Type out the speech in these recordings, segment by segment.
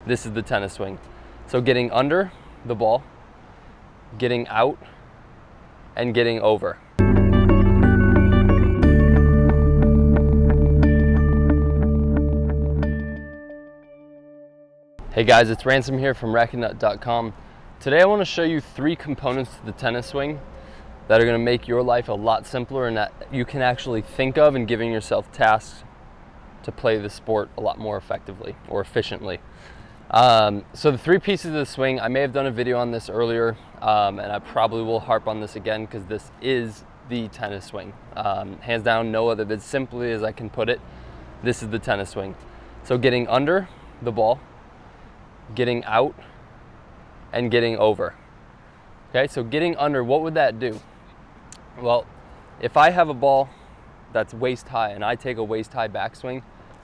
this is the tennis swing. So getting under the ball, getting out, and getting over. Hey guys, it's Ransom here from racketnut.com. Today I want to show you 3 components to the tennis swing that are going to make your life a lot simpler and that you can actually think of in giving yourself tasks to play the sport a lot more effectively or efficiently. So the 3 pieces of the swing, I may have done a video on this earlier, and I probably will harp on this again because this is the tennis swing. Hands down, no other, as simply as I can put it, this is the tennis swing. So getting under the ball, getting out, and getting over. Okay, so getting under, what would that do? Well, if I have a ball that's waist high and I take a waist high backswing,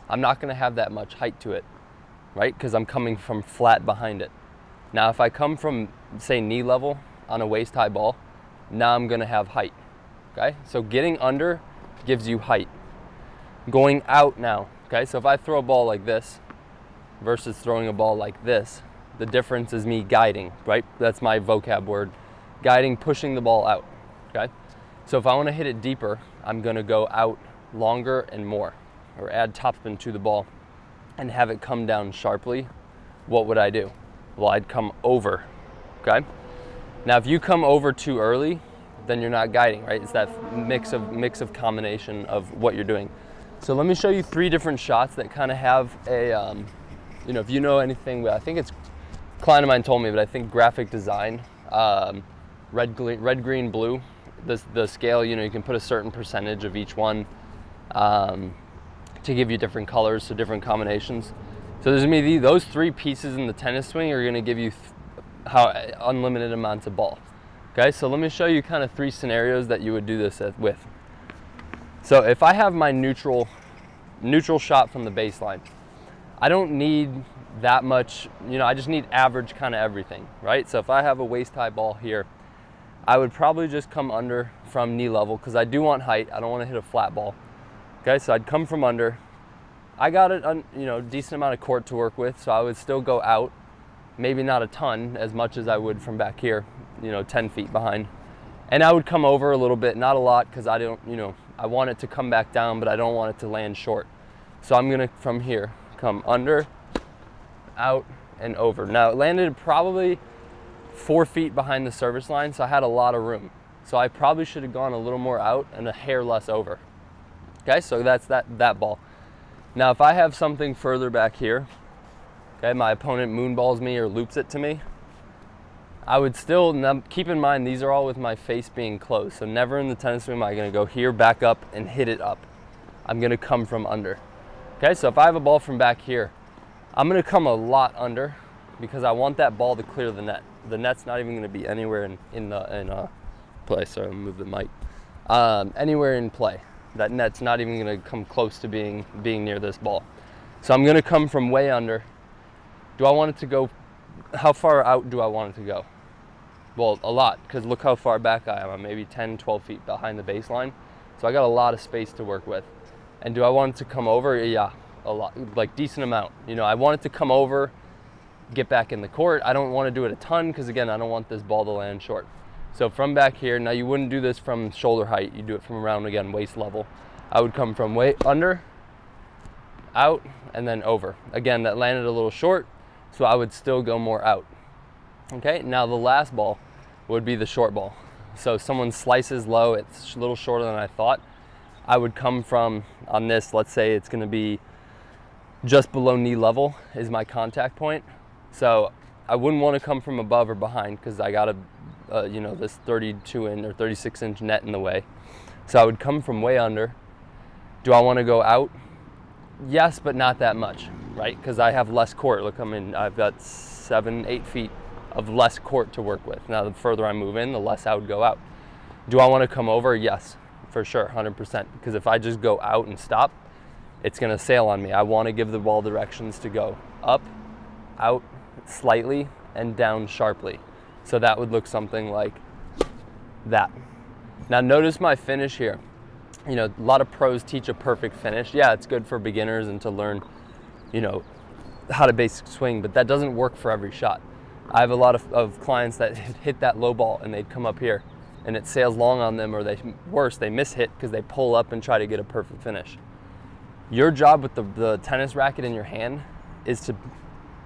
I'm not going to have that much height to it, right? Because I'm coming from flat behind it. Now if I come from, say, knee level on a waist high ball, now I'm going to have height. Okay, so getting under gives you height. Going out now, okay, so if I throw a ball like this versus throwing a ball like this, the difference is me guiding, right? That's my vocab word. Guiding, pushing the ball out, okay? So if I want to hit it deeper, I'm going to go out longer and more, or add topspin to the ball and have it come down sharply. What would I do? Well, I'd come over, okay? Now if you come over too early, then you're not guiding, right? It's that mix of combination of what you're doing. So let me show you 3 different shots that kind of have a, you know, if you know anything, I think it's a client of mine told me, but I think graphic design, red, green, blue, the scale, you know, you can put a certain percentage of each one to give you different colors, so different combinations. So there's gonna be those 3 pieces in the tennis swing are gonna give you unlimited amounts of ball. Okay, so let me show you kind of 3 scenarios that you would do this with. So if I have my neutral shot from the baseline, I don't need that much, you know, I just need average kind of everything, right? So if I have a waist high ball here, I would probably just come under from knee level because I do want height. I don't want to hit a flat ball. Okay, so I'd come from under. I got a you know, decent amount of court to work with, so I would still go out, maybe not a ton, as much as I would from back here, you know, 10 feet behind. And I would come over a little bit, not a lot, because I don't, you know, I want it to come back down, but I don't want it to land short. So I'm gonna, from here, come under, out, and over. Now it landed probably 4 feet behind the service line, so I had a lot of room. So I probably should have gone a little more out and a hair less over. Okay, so that's that ball. Now if I have something further back here, okay, my opponent moonballs me or loops it to me, I would still, now keep in mind these are all with my face being closed, so never in the tennis swing am I going to go here, back up, and hit it up. I'm going to come from under. Okay, so if I have a ball from back here, I'm going to come a lot under because I want that ball to clear the net. The net's not even going to be anywhere in play. Sorry, I'll move the mic. Anywhere in play. That net's not even going to come close to being near this ball. So I'm going to come from way under. Do I want it to go, how far out do I want it to go? Well, a lot, because look how far back I am. I'm maybe 10, 12 feet behind the baseline. So I got a lot of space to work with. And do I want it to come over? Yeah, a lot, like decent amount. You know, I want it to come over, get back in the court. I don't want to do it a ton because again, I don't want this ball to land short. So from back here, now you wouldn't do this from shoulder height. You do it from around, again, waist level. I would come from way under, out, and then over. Again, that landed a little short, so I would still go more out. Okay, now the last ball would be the short ball. So someone slices low, it's a little shorter than I thought. I would come from, on this, let's say it's gonna be just below knee level is my contact point. So I wouldn't want to come from above or behind because I got a, you know, this 32-inch or 36-inch net in the way. So I would come from way under. Do I want to go out? Yes, but not that much, right? Because I have less court. Look, I've got 7, 8 feet of less court to work with. Now, the further I move in, the less I would go out. Do I want to come over? Yes, for sure, 100%. Because if I just go out and stop, it's going to sail on me. I want to give the ball directions to go up, out slightly, and down sharply. So that would look something like that. Now notice my finish here. You know, a lot of pros teach a perfect finish. Yeah, it's good for beginners and to learn, you know, how to basic swing, but that doesn't work for every shot. I have a lot of clients that hit that low ball and they'd come up here and it sails long on them, or they miss hit because they pull up and try to get a perfect finish. Your job with the tennis racket in your hand is to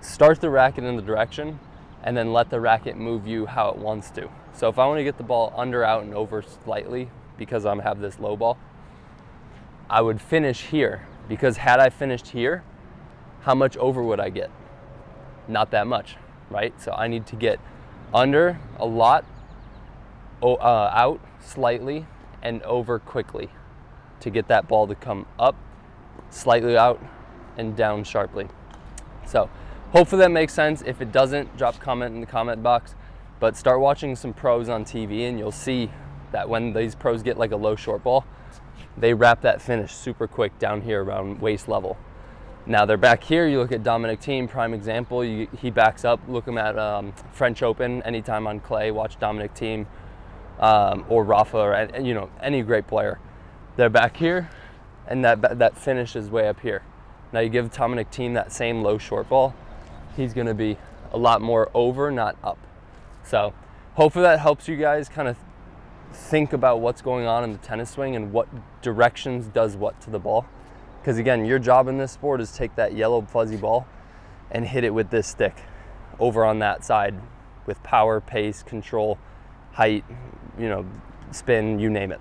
start the racket in the direction and then let the racket move you how it wants to. So if I want to get the ball under, out, and over slightly because I have this low ball, I would finish here, because had I finished here, how much over would I get? Not that much, right? So I need to get under a lot, out slightly, and over quickly to get that ball to come up, slightly out, and down sharply. So hopefully that makes sense. If it doesn't, drop a comment in the comment box, but start watching some pros on TV and you'll see that when these pros get like a low short ball, they wrap that finish super quick down here around waist level. Now they're back here, you look at Dominic Thiem, prime example, he backs up, look him at French Open, anytime on clay, watch Dominic Thiem or Rafa, or any great player. They're back here and that finish is way up here. Now you give Dominic Thiem that same low short ball, he's gonna be a lot more over, not up. So hopefully that helps you guys kind of think about what's going on in the tennis swing and what directions does what to the ball. Because again, your job in this sport is take that yellow fuzzy ball and hit it with this stick over on that side with power, pace, control, height, spin, you name it.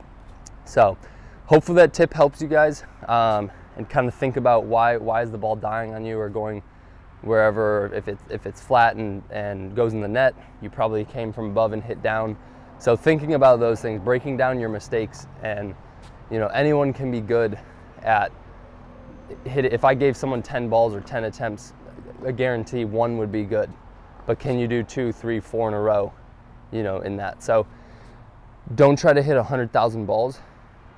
So hopefully that tip helps you guys and kind of think about why is the ball dying on you or going wherever. If it's flat and goes in the net, you probably came from above and hit down. So thinking about those things, breaking down your mistakes, and anyone can be good at hit it. If I gave someone 10 balls or 10 attempts, I guarantee one would be good. But can you do 2, 3, 4 in a row, in that? So don't try to hit 100,000 balls.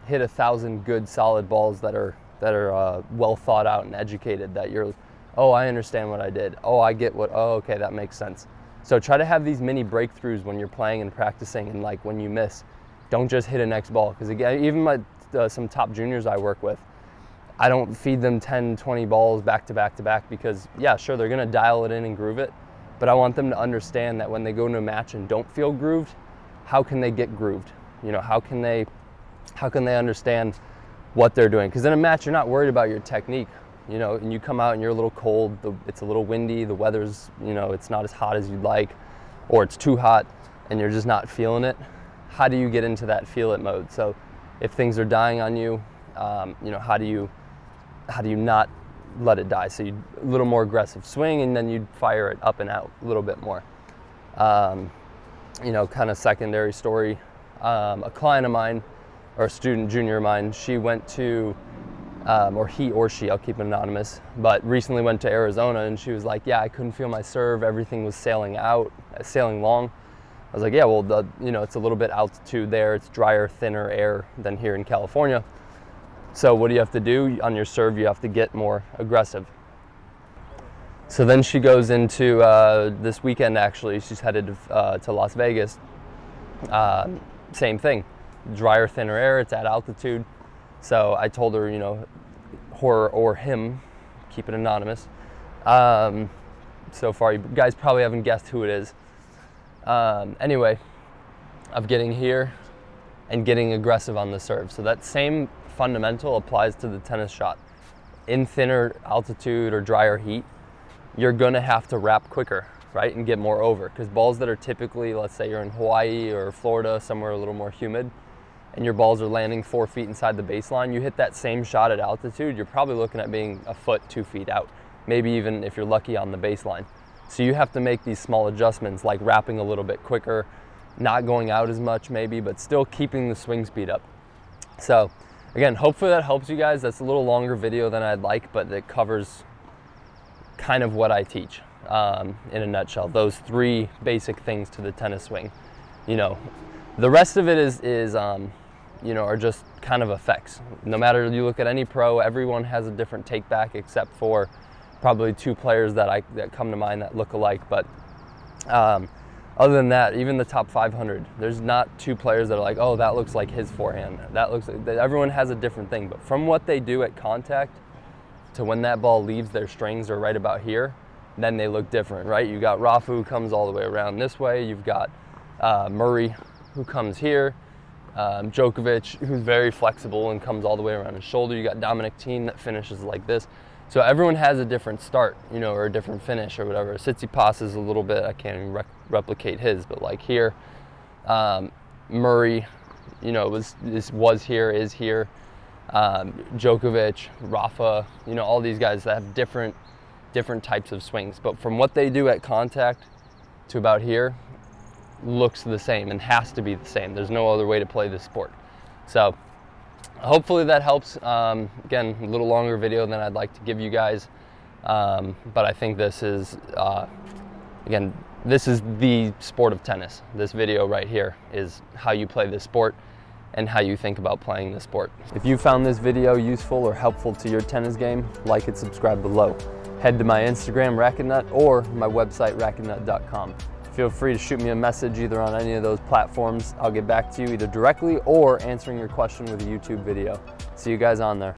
Hit 1,000 good solid balls that are well thought out and educated, that you're, oh, I understand what I did. Oh, I get what, oh, okay, that makes sense. So try to have these mini breakthroughs when you're playing and practicing, and like when you miss, don't just hit a next ball. Because again, even some top juniors I work with, I don't feed them 10, 20 balls back to back to back, because yeah, sure, they're gonna dial it in and groove it, but I want them to understand that when they go into a match and don't feel grooved, how can they get grooved? How can they understand what they're doing? Because in a match, you're not worried about your technique. And you come out and you're a little cold, it's a little windy, the weather's, it's not as hot as you'd like, or it's too hot and you're just not feeling it. How do you get into that feel it mode? So if things are dying on you, how do you not let it die? So you a little more aggressive swing, and then you'd fire it up and out a little bit more. Kind of secondary story, a client of mine, or a student junior of mine, she went to, or he or she, I'll keep it anonymous, but recently went to Arizona, and she was like, yeah, I couldn't feel my serve, everything was sailing long. I was like, yeah, well, it's a little bit altitude there, it's drier, thinner air than here in California. So what do you have to do? On your serve, you have to get more aggressive. So then she goes into this weekend, actually, she's headed to Las Vegas. Same thing, drier, thinner air, it's at altitude. So I told her, her or him, keep it anonymous. So far, you guys probably haven't guessed who it is. Anyway, of getting here and getting aggressive on the serve. So that same fundamental applies to the tennis shot. In thinner altitude or drier heat, you're gonna have to wrap quicker, right? And get more over. Because balls that are typically, let's say you're in Hawaii or Florida, somewhere a little more humid, and your balls are landing 4 feet inside the baseline, you hit that same shot at altitude, you're probably looking at being a foot, 2 feet out, maybe even if you're lucky on the baseline. So you have to make these small adjustments, like wrapping a little bit quicker, not going out as much maybe, but still keeping the swing speed up. So again, hopefully that helps you guys. That's a little longer video than I'd like, but it covers kind of what I teach in a nutshell, those 3 basic things to the tennis swing. The rest of it are just kind of effects. No matter, you look at any pro, everyone has a different take back, except for probably 2 players that come to mind that look alike. But other than that, even the top 500, there's not 2 players that are like, oh, that looks like his forehand. That looks like, everyone has a different thing. But from what they do at contact to when that ball leaves their strings or right about here, then they look different, right? You got Rafa who comes all the way around this way. You've got Murray who comes here. Djokovic, who's very flexible and comes all the way around his shoulder. You got Dominic Thiem that finishes like this. So everyone has a different start, you know, or a different finish or whatever. Tsitsipas is a little bit, I can't even replicate his, but like here, Murray, you know, is here. Djokovic, Rafa, you know, all these guys that have different types of swings. But from what they do at contact to about here, looks the same and has to be the same. There's no other way to play this sport. So hopefully that helps. Again, a little longer video than I'd like to give you guys, but I think this is again, this is the sport of tennis. This video right here is how you play this sport and how you think about playing the sport. If you found this video useful or helpful to your tennis game, like and subscribe below. Head to my Instagram, Racket Nut, or my website, racketnut.com. Feel free to shoot me a message either on any of those platforms. I'll get back to you either directly or answering your question with a YouTube video. See you guys on there.